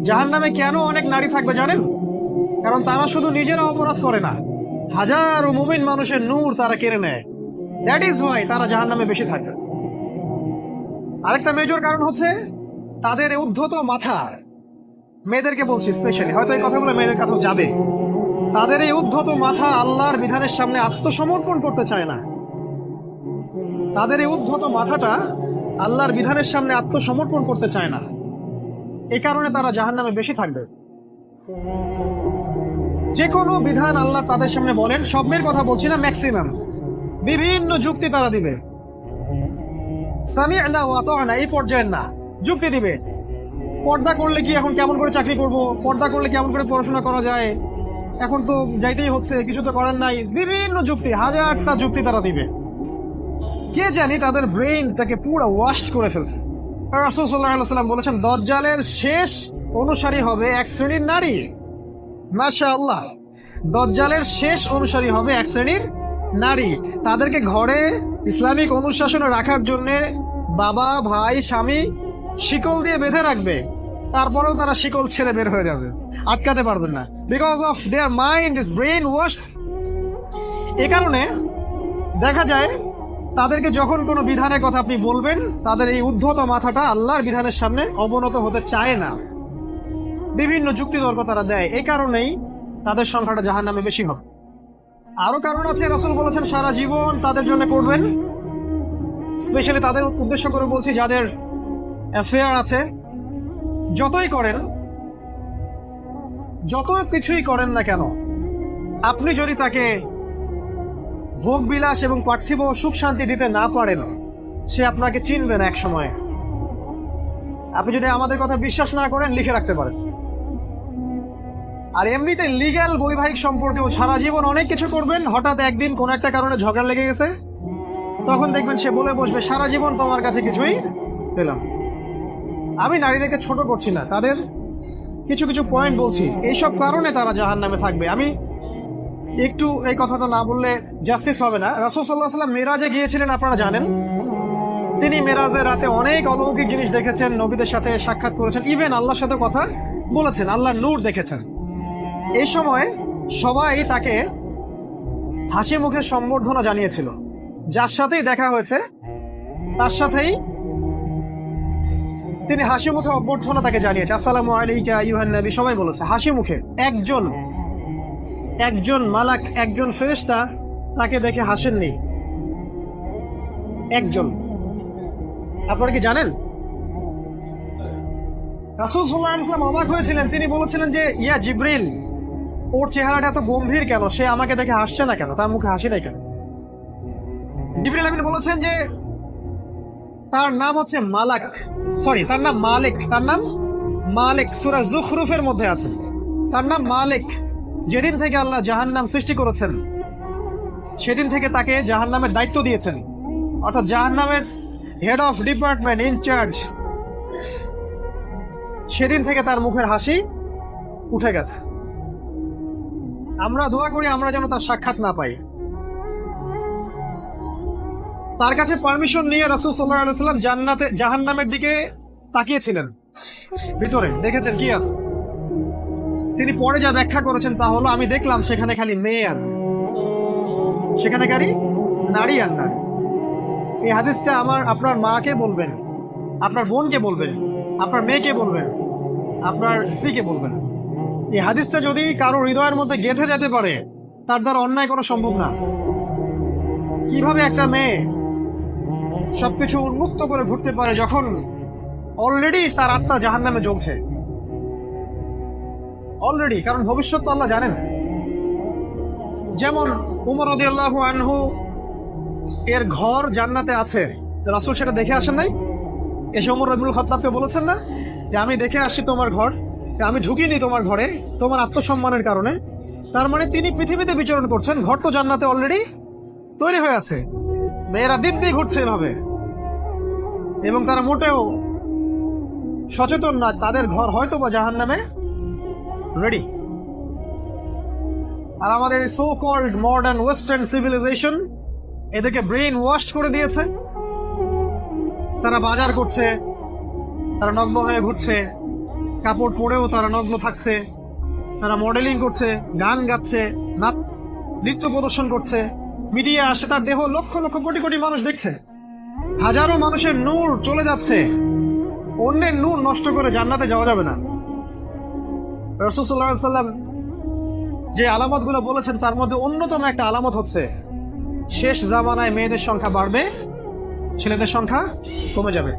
জাহান্নামে কেন অনেক নারী থাকবে জানেন? কারণ তারা শুধু নিজেরা অপরাধ করে না, হাজারো মুমিন মানুষের নূর তারা কেড়ে নেয়। দ্যাট ইজ ওয়াই তারা জাহান্নামে বেশি থাকে। আরেকটা মেজর কারণ হচ্ছে তাদের এই উদ্ধত মাথা। মেয়েদেরকে বলছি স্পেশালি, হয়তো এই কথাগুলো মেয়েদের কাছেও যাবে। তাদের এই উদ্ধত মাথা আল্লাহর বিধানের সামনে আত্মসমর্পণ করতে চায় না। তাদের এই উদ্ধত মাথাটা আল্লাহর বিধানের সামনে আত্মসমর্পণ করতে চায় না। এই কারণে তারা জাহান্নামে বেশি থাকবে। যে কোনো বিধান আল্লাহ তাদের সামনে বলেন, সব মেয়ের কথা বলছি না, ম্যাক্সিমাম বিভিন্ন যুক্তি তারা দিবে। সামি'না ওয়া আতা'না এই পর্যায়ের না, যুক্তি দিবে। পর্দা করলে কি এখন কেমন করে চাকরি করব, পর্দা করলে কেমন করে পড়াশোনা করা যায়, এখন তো যাইতেই হচ্ছে, কিছু তো করার নাই, বিভিন্ন যুক্তি, হাজারটা যুক্তি তারা দিবে। কে জানি তাদের ব্রেইনটাকে পুরো ওয়াশ করে ফেলছে। রাসূল সাল্লাল্লাহু আলাইহি ওয়াসাল্লাম বলেছেন, দাজ্জালের শেষ অনুসারী হবে এক শ্রেণীর নারী। মাশাআল্লাহ, দাজ্জালের শেষ অনুসারী হবে এক শ্রেণীর নারী। তাদেরকে ঘরে ইসলামিক অনুশাসনে রাখার জন্য বাবা, ভাই, স্বামী শিকল দিয়ে বেঁধে রাখবে, তারপরেও তারা শিকল ছেড়ে বের হয়ে যাবে, আটকাতে পারবেন না, because of their mind is brainwash. এ কারণে দেখা যায় তাদেরকে যখন কোনো বিধানের কথা আপনি বলবেন, তাদের এই উদ্ধত মাথাটা আল্লাহর বিধানের সামনে অবনত হতে চায় না, বিভিন্ন যুক্তিতর্ক তারা দেয়। এই কারণেই তাদের সংখ্যাটা জাহান্নামে বেশি হবে। আরো কারণ আছে, রাসূল বলেছেন সারা জীবন তাদের জন্য করবেন। স্পেশালি তাদের উদ্দেশ্য করে বলছি যাদের অ্যাফেয়ার আছে। যতই করেন, যত কিছুই করেন না কেন, আপনি যদি তাকে ভোগ বিলাস এবং পার্থিব সুখ শান্তি দিতে না পারেন, সে আপনাকে চিনবে না এক সময়। আপনি যদি আমাদের কথা বিশ্বাস না করেন, লিখে রাখতে পারেন। আর এমনিতে লিগ্যাল বৈবাহিক সম্পর্কেও সারা জীবন অনেক কিছু করবেন, হঠাৎ একদিন কোনো একটা কারণে ঝগড়া লেগে গেছে, তখন দেখবেন সে বলে বসবে, সারা জীবন তোমার কাছে কিছুই পেলাম। আমি নারীদেরকে ছোট করছি না, তাদের কিছু কিছু পয়েন্ট বলছি, এইসব কারণে তারা জাহান্নামে থাকবে। আমি একটু এই কথাটা না বললে জাস্টিস হবে না। রাসূল সাল্লাল্লাহু আলাইহি ওয়াসাল্লাম মেরাজে গিয়েছিলেন, আপনারা জানেন। তিনি মেরাজের রাতে অনেক অলৌকিক জিনিস দেখেছেন, নবীদের সাথে সাক্ষাৎ করেছেন, ইভেন আল্লাহর সাথে কথা বলেছেন, আল্লাহর নূর দেখেছেন। এই সময় সবাই তাকে হাসি মুখে সম্বর্ধনা জানিয়েছিল। যার সাথেই দেখা হয়েছে তার সাথেই তিনি হাসি মুখে অভ্যর্থনা তাকে জানিয়েছে, আসসালামু আলাইকা আইয়ুহান নবী, সবাই বলেছে হাসি মুখে। একজন মালাক, একজন ফেরেশতা তাকে দেখে হাসেননি, একজন। আপনারা কি জানেন? রাসূল সাল্লাল্লাহু আলাইহি ওয়াসাল্লাম অবাক হয়েছিলেন। তিনি বলেছিলেন যে, ইয়া জিবরিল, ওর চেহারাটা এত গম্ভীর কেন, সে আমাকে দেখে হাসছে না কেন, তার মুখে হাসি নাই কেন? জিবরিল আমিন বলেছেন যে তার নাম হচ্ছে মালাক, সরি তার নাম মালিক, তার নাম মালিক, সূরা যুখরুফের মধ্যে আছে, তার নাম মালিক। যেদিন থেকে আল্লাহ জাহান্নাম সৃষ্টি করেছেন, সেদিন থেকে তাকে জাহান্নামের দায়িত্ব দিয়েছেন, অর্থাৎ জাহান্নামের হেড অফ ডিপার্টমেন্ট, ইনচার্জ। সেদিন থেকে তার মুখের হাসি উঠে গেছে। আমরা দোয়া করি আমরা যেন তার সাক্ষাৎ না পাই। তার কাছে পারমিশন নিয়ে রাসূল সাল্লাল্লাহু আলাইহি ওয়াসাল্লাম জাহান্নামের দিকে তাকিয়েছিলেন, ভিতরে দেখেছেন কি আছে। তিনি পরে যা ব্যাখ্যা করেছেন তা হলো, আমি দেখলাম সেখানে খালি মেয়ে আর সেখানে খালি নারী আর নারী। এই হাদিসটা আপনার মাকে বলবেন, আপনার বোনকে বলবেন, আপনার মেয়েকে বলবেন, আপনার স্ত্রীকে বলবেন। এই হাদিসটা যদি কারো হৃদয়ের মধ্যে গেঁথে যেতে পারে, তার দ্বারা অন্যায় করা সম্ভব না। কিভাবে একটা মেয়ে সবকিছু উন্মুক্ত করে ঘুরতে পারে যখন অলরেডি তার আত্মা জাহান্নামে জ্বলছে, অলরেডি, কারণ ভবিষ্যৎ তো আল্লাহ জানেন। যেমন উমর রাদিয়াল্লাহু আনহু এর ঘর জান্নাতে আছে, রাসূল সেটা দেখে আসেন নাই? এসে ওমর ইবনুল খাত্তাবকে বলেছেন না যে আমি দেখে আসছি তোমার ঘর, আমি ঢুকিনি তোমার ঘরে তোমার আত্মসম্মানের কারণে। তার মানে তিনি পৃথিবীতে বিচরণ করছেন, ঘর তো জান্নাতে অলরেডি তৈরি হয়ে আছে। মেয়েরা দিব্যি ঘুরছে এভাবে, এবং তারা মোটেও সচেতন না তাদের ঘর হয়তো বা জাহান্নামে রেডি। আর আমাদের so called modern western civilization এদেরকে ব্রেইন ওয়াশ করে দিয়েছে। তারা বাজার করছে, তারা নগ্ন হয়ে ঘুরছে, কাপড় পরেও তারা নগ্ন থাকছে, তারা মডেলিং করছে, গান গাচ্ছে, নৃত্য প্রদর্শন করছে, মিডিয়া আসে, তার দেহ লক্ষ লক্ষ কোটি কোটি মানুষ দেখছে। হাজারো মানুষের নূর চলে যাচ্ছে, অন্যের নূর নষ্ট করে জান্নাতে যাওয়া যাবে না। রাসূল সাল্লাল্লাহু আলাইহি ওয়াসাল্লাম যে আলামতগুলো বলেছেন তার মধ্যে অন্যতম একটা আলামত হচ্ছে শেষ জামানায় মেয়েদের সংখ্যা বাড়বে, ছেলেদের সংখ্যা কমে যাবে।